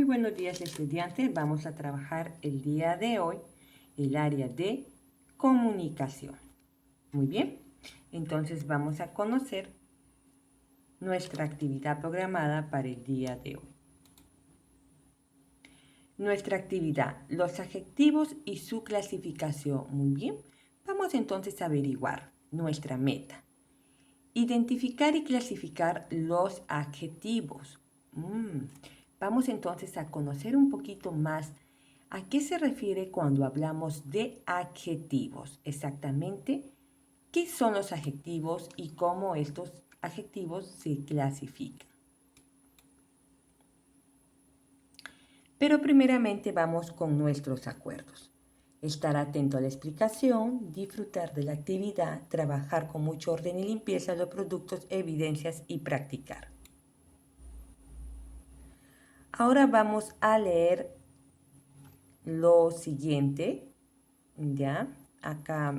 buenos días, estudiantes. Vamos a trabajar el día de hoy el área de comunicación. Muy bien, entonces vamos a conocer nuestra actividad programada para el día de hoy. Nuestra actividad, los adjetivos y su clasificación. Muy bien, vamos entonces a averiguar nuestra meta. Identificar y clasificar los adjetivos. Vamos entonces a conocer un poquito más a qué se refiere cuando hablamos de adjetivos. Exactamente, qué son los adjetivos y cómo estos adjetivos se clasifican. Pero primeramente vamos con nuestros acuerdos. Estar atento a la explicación, disfrutar de la actividad, trabajar con mucho orden y limpieza los productos, evidencias y practicar. Ahora vamos a leer lo siguiente, ¿ya? Acá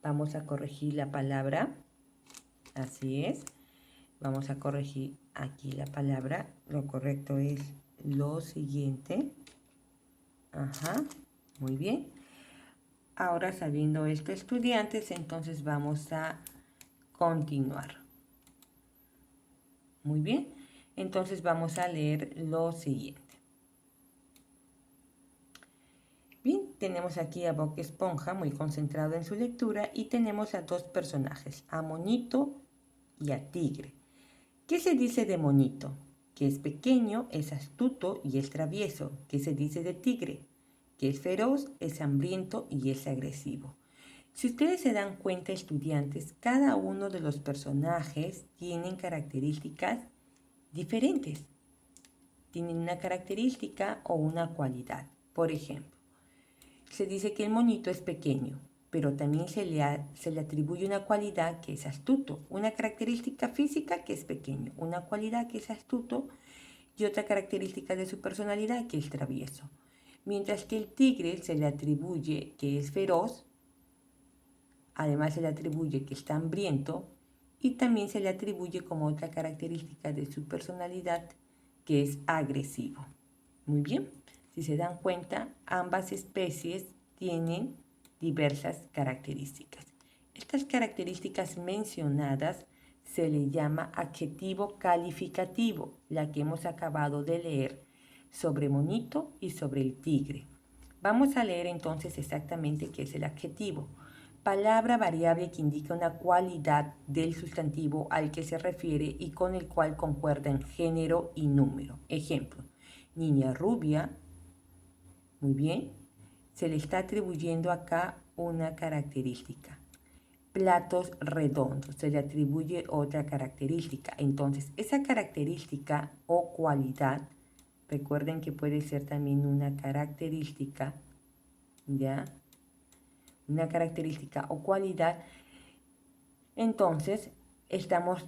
vamos a corregir la palabra, así es. Vamos a corregir aquí la palabra, lo correcto es lo siguiente. Ajá, muy bien. Ahora, sabiendo esto, estudiantes, entonces vamos a continuar. Muy bien, entonces vamos a leer lo siguiente. Bien, tenemos aquí a Bob Esponja muy concentrado en su lectura y tenemos a dos personajes, a Monito y a Tigre. ¿Qué se dice de Monito? Que es pequeño, es astuto y es travieso. ¿Qué se dice de Tigre? Que es feroz, es hambriento y es agresivo. Si ustedes se dan cuenta, estudiantes, cada uno de los personajes tienen características diferentes. Tienen una característica o una cualidad. Por ejemplo, se dice que el monito es pequeño, pero también se le atribuye una cualidad que es astuto, una característica física que es pequeño, una cualidad que es astuto y otra característica de su personalidad que es travieso. Mientras que el tigre se le atribuye que es feroz, además se le atribuye que está hambriento y también se le atribuye como otra característica de su personalidad que es agresivo. Muy bien. Si se dan cuenta, ambas especies tienen diversas características. Estas características mencionadas se le llama adjetivo calificativo, la que hemos acabado de leer sobre Monito y sobre el tigre. Vamos a leer entonces exactamente qué es el adjetivo. Palabra variable que indica una cualidad del sustantivo al que se refiere y con el cual concuerdan género y número. Ejemplo, niña rubia. Muy bien, se le está atribuyendo acá una característica. Platos redondos, se le atribuye otra característica. Entonces, esa característica o cualidad, recuerden que puede ser también una característica, ¿ya? Una característica o cualidad. Entonces, estamos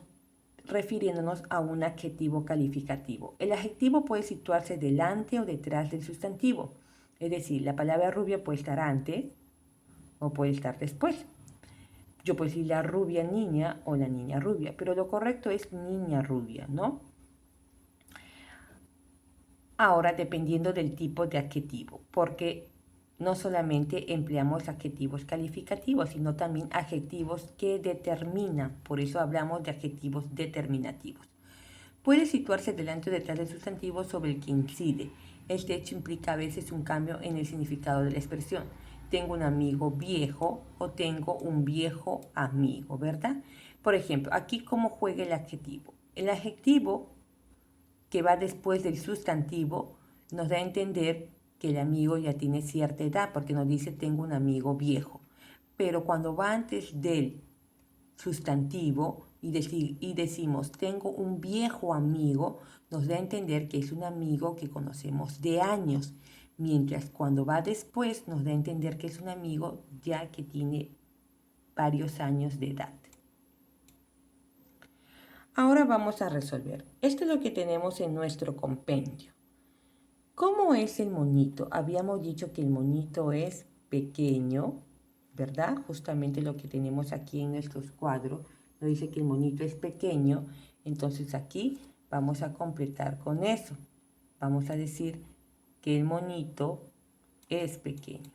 refiriéndonos a un adjetivo calificativo. El adjetivo puede situarse delante o detrás del sustantivo. Es decir, la palabra rubia puede estar antes o puede estar después. Yo puedo decir la rubia niña o la niña rubia, pero lo correcto es niña rubia, ¿no? Ahora, dependiendo del tipo de adjetivo, porque no solamente empleamos adjetivos calificativos, sino también adjetivos que determinan, por eso hablamos de adjetivos determinativos. Puede situarse delante o detrás del sustantivo sobre el que incide. Este hecho implica a veces un cambio en el significado de la expresión. Tengo un amigo viejo o tengo un viejo amigo, ¿verdad? Por ejemplo, aquí cómo juega el adjetivo. El adjetivo que va después del sustantivo nos da a entender que el amigo ya tiene cierta edad, porque nos dice tengo un amigo viejo. Pero cuando va antes del sustantivo y decimos tengo un viejo amigo, nos da a entender que es un amigo que conocemos de años, mientras cuando va después nos da a entender que es un amigo ya que tiene varios años de edad. Ahora vamos a resolver. Esto es lo que tenemos en nuestro compendio. ¿Cómo es el monito? Habíamos dicho que el monito es pequeño, ¿verdad? Justamente lo que tenemos aquí en nuestros cuadros nos dice que el monito es pequeño, entonces aquí vamos a completar con eso, Vamos a decir que el monito es pequeño.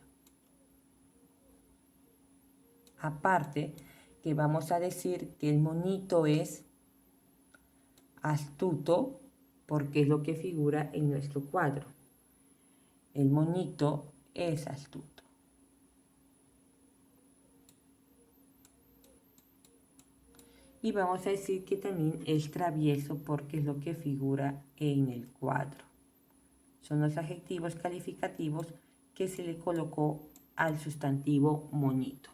Aparte que vamos a decir que el monito es astuto porque es lo que figura en nuestro cuadro. El monito es astuto. Y vamos a decir que también es travieso porque es lo que figura en el cuadro. Son los adjetivos calificativos que se le colocó al sustantivo monito.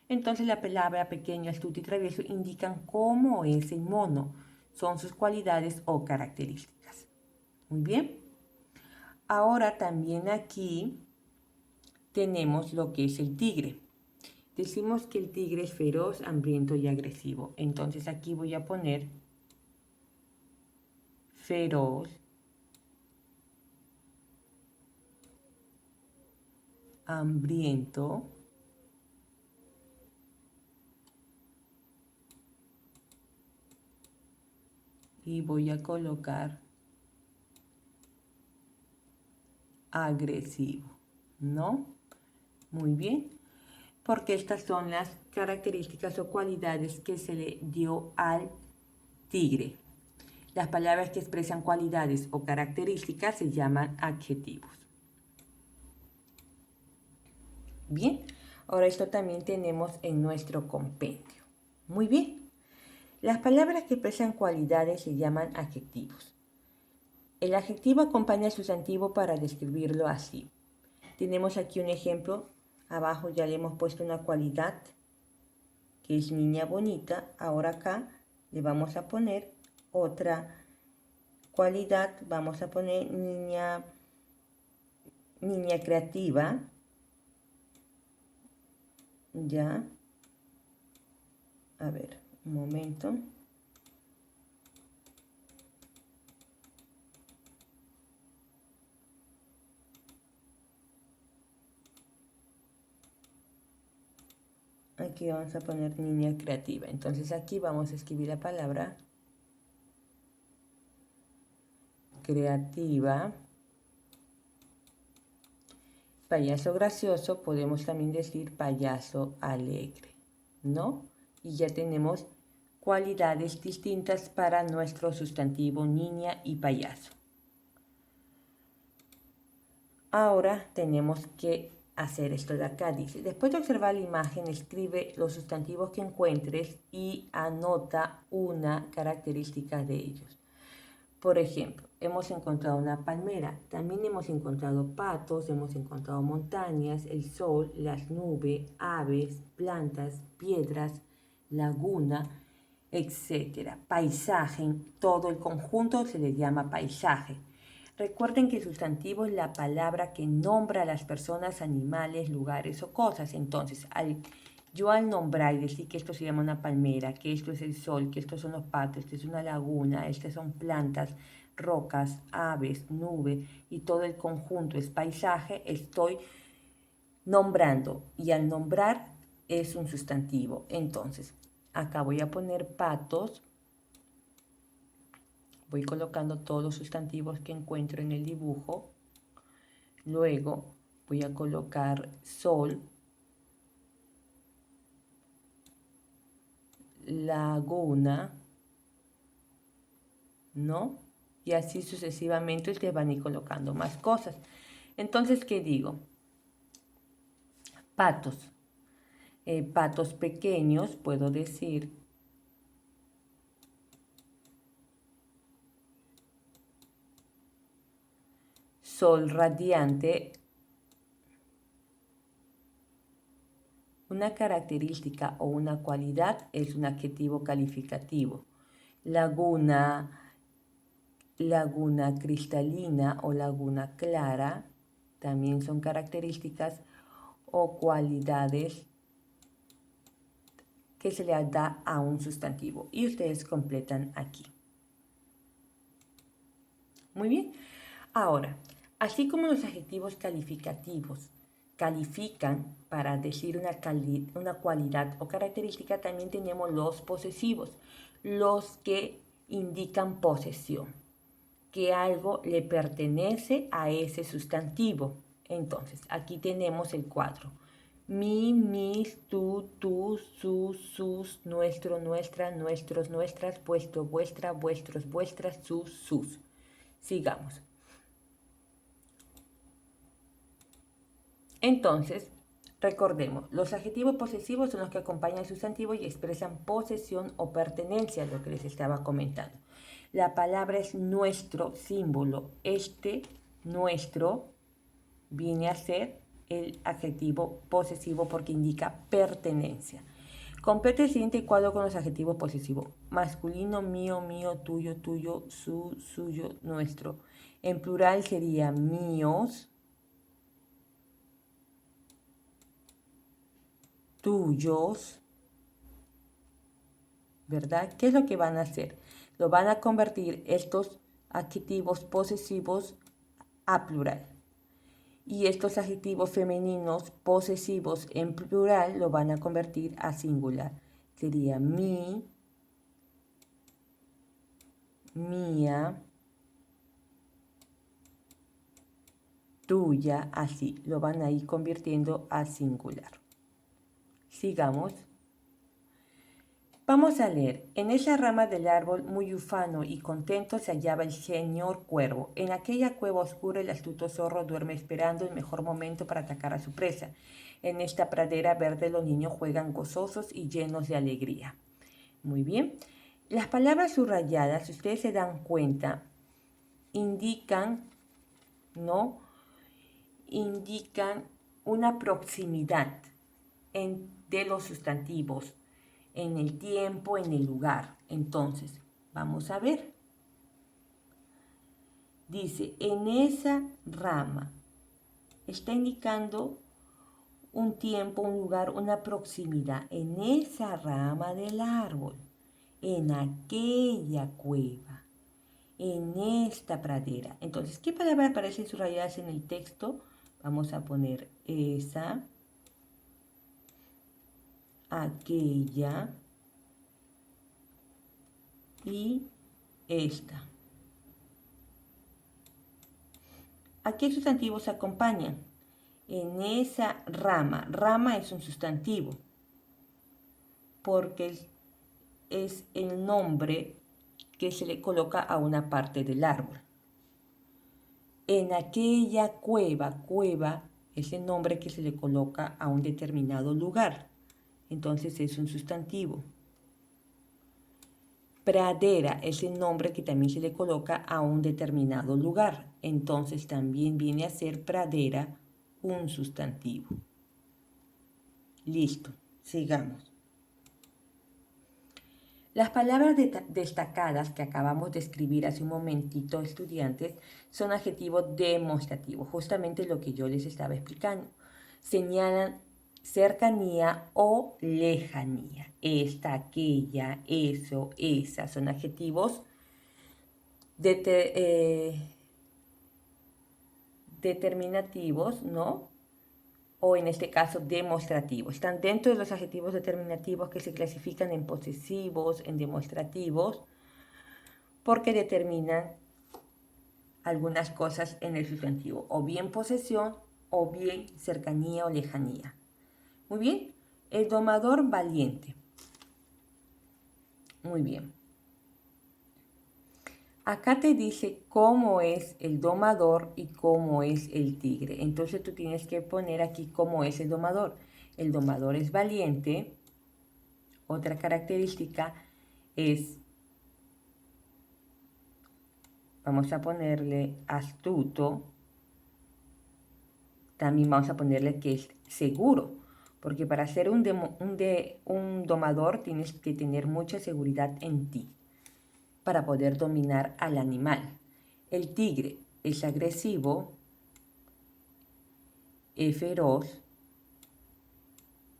Entonces la palabra pequeño, astuto y travieso indican cómo es el mono. Son sus cualidades o características. Muy bien. Ahora también aquí tenemos lo que es el tigre. Decimos que el tigre es feroz, hambriento y agresivo. Entonces aquí voy a poner feroz, hambriento y voy a colocar agresivo, ¿no? Muy bien, porque estas son las características o cualidades que se le dio al tigre. Las palabras que expresan cualidades o características se llaman adjetivos. Bien, ahora esto también tenemos en nuestro compendio. Muy bien, las palabras que expresan cualidades se llaman adjetivos. El adjetivo acompaña al sustantivo para describirlo así. Tenemos aquí un ejemplo. Abajo ya le hemos puesto una cualidad que es niña bonita. Ahora acá le vamos a poner otra cualidad. Vamos a poner niña creativa. Ya. A ver, un momento. Aquí vamos a poner niña creativa. Entonces aquí vamos a escribir la palabra creativa. Payaso gracioso, podemos también decir payaso alegre, ¿no? Y ya tenemos cualidades distintas para nuestro sustantivo niña y payaso. Ahora tenemos que hacer esto de acá. Dice, después de observar la imagen, escribe los sustantivos que encuentres y anota una característica de ellos. Por ejemplo, hemos encontrado una palmera, también hemos encontrado patos, hemos encontrado montañas, el sol, las nubes, aves, plantas, piedras, laguna, etc. Paisaje, todo el conjunto se le llama paisaje. Recuerden que el sustantivo es la palabra que nombra a las personas, animales, lugares o cosas. Entonces, yo al nombrar y decir que esto se llama una palmera, que esto es el sol, que estos son los patos, que es una laguna, estas son plantas, rocas, aves, nubes y todo el conjunto es paisaje, estoy nombrando y al nombrar es un sustantivo. Entonces, acá voy a poner patos, voy colocando todos los sustantivos que encuentro en el dibujo, luego voy a colocar sol, laguna, ¿no? Y así sucesivamente ustedes van a ir colocando más cosas. Entonces, ¿qué digo? Patos. Patos pequeños, puedo decir sol radiante. Una característica o una cualidad es un adjetivo calificativo. Laguna cristalina o laguna clara también son características o cualidades que se le da a un sustantivo y ustedes completan aquí. Muy bien. Ahora, así como los adjetivos calificativos califican para decir una cualidad o característica, también tenemos los posesivos, los que indican posesión. que algo le pertenece a ese sustantivo. Entonces, aquí tenemos el cuadro. Mi, mis, tú, sus, nuestro, nuestra, nuestros, nuestras, vuestro, vuestra, vuestros, vuestras, sus. Sigamos. Entonces, recordemos, los adjetivos posesivos son los que acompañan al sustantivo y expresan posesión o pertenencia, lo que les estaba comentando. La palabra es nuestro símbolo. Nuestro, viene a ser el adjetivo posesivo porque indica pertenencia. Completa el siguiente cuadro con los adjetivos posesivos. Masculino, mío, mío, tuyo, tuyo, su, suyo, nuestro. En plural sería míos, tuyos, ¿verdad? ¿Qué es lo que van a hacer? Lo van a convertir estos adjetivos posesivos a plural. Y estos adjetivos femeninos posesivos en plural lo van a convertir a singular. Sería mi, mía, tuya, así. Lo van a ir convirtiendo a singular. Sigamos. Vamos a leer. En esa rama del árbol, muy ufano y contento, se hallaba el señor cuervo. En aquella cueva oscura, el astuto zorro duerme esperando el mejor momento para atacar a su presa. En esta pradera verde, los niños juegan gozosos y llenos de alegría. Muy bien. Las palabras subrayadas, si ustedes se dan cuenta, indican, ¿no? Indican una proximidad de los sustantivos en el tiempo, en el lugar. Entonces, vamos a ver. Dice, en esa rama. Está indicando un tiempo, un lugar, una proximidad. En esa rama del árbol. En aquella cueva. En esta pradera. Entonces, ¿qué palabras aparecen subrayadas en el texto? Vamos a poner esa, aquella y esta. ¿A qué sustantivos acompañan? En esa rama. Rama es un sustantivo porque es el nombre que se le coloca a una parte del árbol. En aquella cueva, cueva es el nombre que se le coloca a un determinado lugar. Entonces es un sustantivo. Pradera es el nombre que también se le coloca a un determinado lugar. Entonces también viene a ser pradera un sustantivo. Listo, sigamos. Las palabras destacadas que acabamos de escribir hace un momentito, estudiantes, son adjetivos demostrativos, justamente lo que yo les estaba explicando. Señalan cercanía o lejanía. Esta, aquella, eso, esa, son adjetivos determinativos, ¿no? O en este caso demostrativos. Están dentro de los adjetivos determinativos que se clasifican en posesivos, en demostrativos, porque determinan algunas cosas en el sustantivo, o bien posesión, o bien cercanía o lejanía. Muy bien, el domador valiente. Muy bien. Acá te dice cómo es el domador y cómo es el tigre. Entonces tú tienes que poner aquí cómo es el domador. El domador es valiente. Otra característica es, vamos a ponerle astuto. También vamos a ponerle que es seguro. Porque para ser un domador tienes que tener mucha seguridad en ti para poder dominar al animal. El tigre es agresivo, es feroz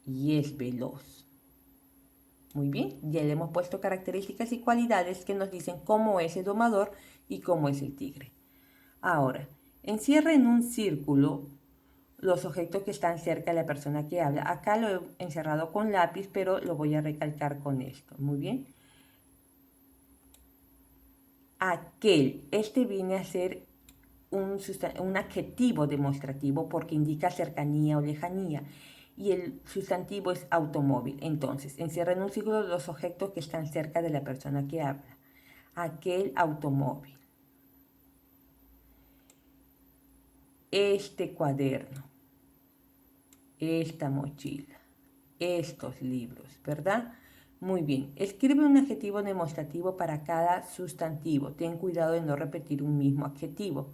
y es veloz. Muy bien, ya le hemos puesto características y cualidades que nos dicen cómo es el domador y cómo es el tigre. Ahora, encierra en un círculo los objetos que están cerca de la persona que habla. Acá lo he encerrado con lápiz, pero lo voy a recalcar con esto. Muy bien. aquel. Este viene a ser un adjetivo demostrativo porque indica cercanía o lejanía. Y el sustantivo es automóvil. Entonces, encierra en un círculo los objetos que están cerca de la persona que habla. Aquel automóvil. Este cuaderno. Esta mochila. Estos libros, ¿verdad? Muy bien. Escribe un adjetivo demostrativo para cada sustantivo. Ten cuidado de no repetir un mismo adjetivo.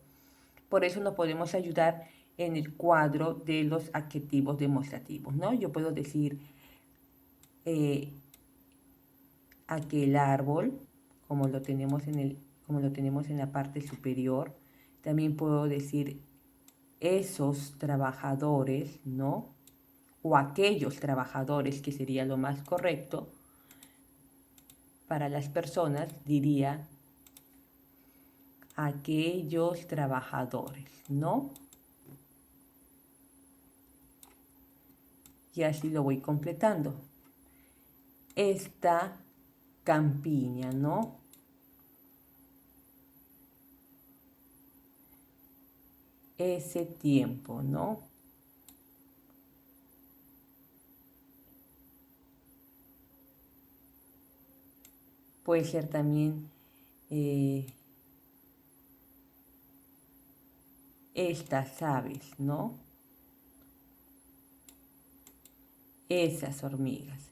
Por eso nos podemos ayudar en el cuadro de los adjetivos demostrativos, ¿no? Yo puedo decir aquel árbol, como lo tenemos en la parte superior. También puedo decir esos trabajadores, ¿no? O aquellos trabajadores, que sería lo más correcto. Para las personas diría aquellos trabajadores, ¿no? Y así lo voy completando. Esta campiña, ¿no? Ese tiempo, ¿no? Puede ser también estas aves, ¿no? Esas hormigas.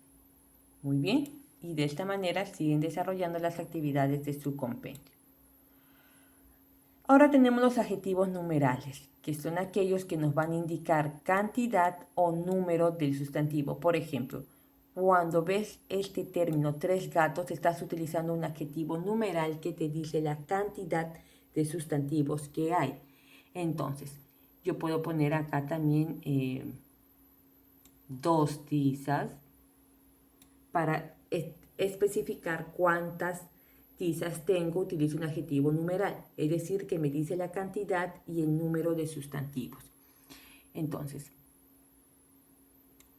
Muy bien. Y de esta manera siguen desarrollando las actividades de su compendio. Ahora tenemos los adjetivos numerales, que son aquellos que nos van a indicar cantidad o número del sustantivo. Por ejemplo, cuando ves este término 3 gatos, estás utilizando un adjetivo numeral que te dice la cantidad de sustantivos que hay. Entonces, yo puedo poner acá también 2 tizas para especificar cuántas tizas tengo. Utilizo un adjetivo numeral, es decir, que me dice la cantidad y el número de sustantivos. Entonces,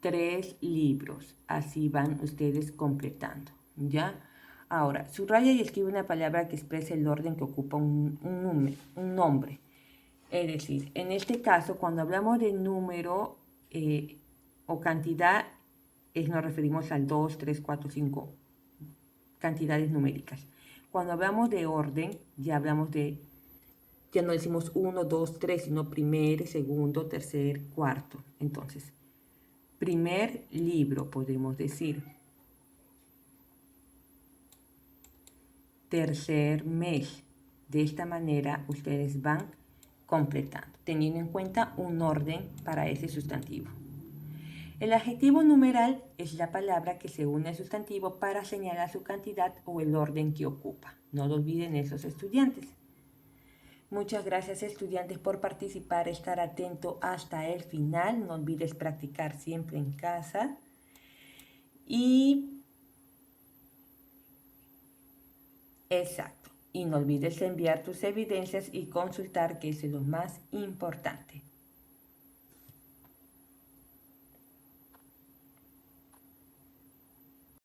3 libros, así van ustedes completando, ¿ya? Ahora, subraya y escribe una palabra que exprese el orden que ocupa un nombre. Es decir, en este caso, cuando hablamos de número o cantidad, nos referimos al 2, 3, 4, 5 cantidades numéricas. Cuando hablamos de orden, ya no decimos 1, 2, 3, sino primer, segundo, tercer, cuarto. Entonces, primer libro, podemos decir. Tercer mes. De esta manera, ustedes van completando, teniendo en cuenta un orden para ese sustantivo. El adjetivo numeral es la palabra que se une al sustantivo para señalar su cantidad o el orden que ocupa. No lo olviden esos estudiantes. Muchas gracias, estudiantes, por participar, estar atento hasta el final. No olvides practicar siempre en casa. Exacto. Y no olvides enviar tus evidencias y consultar, que es lo más importante.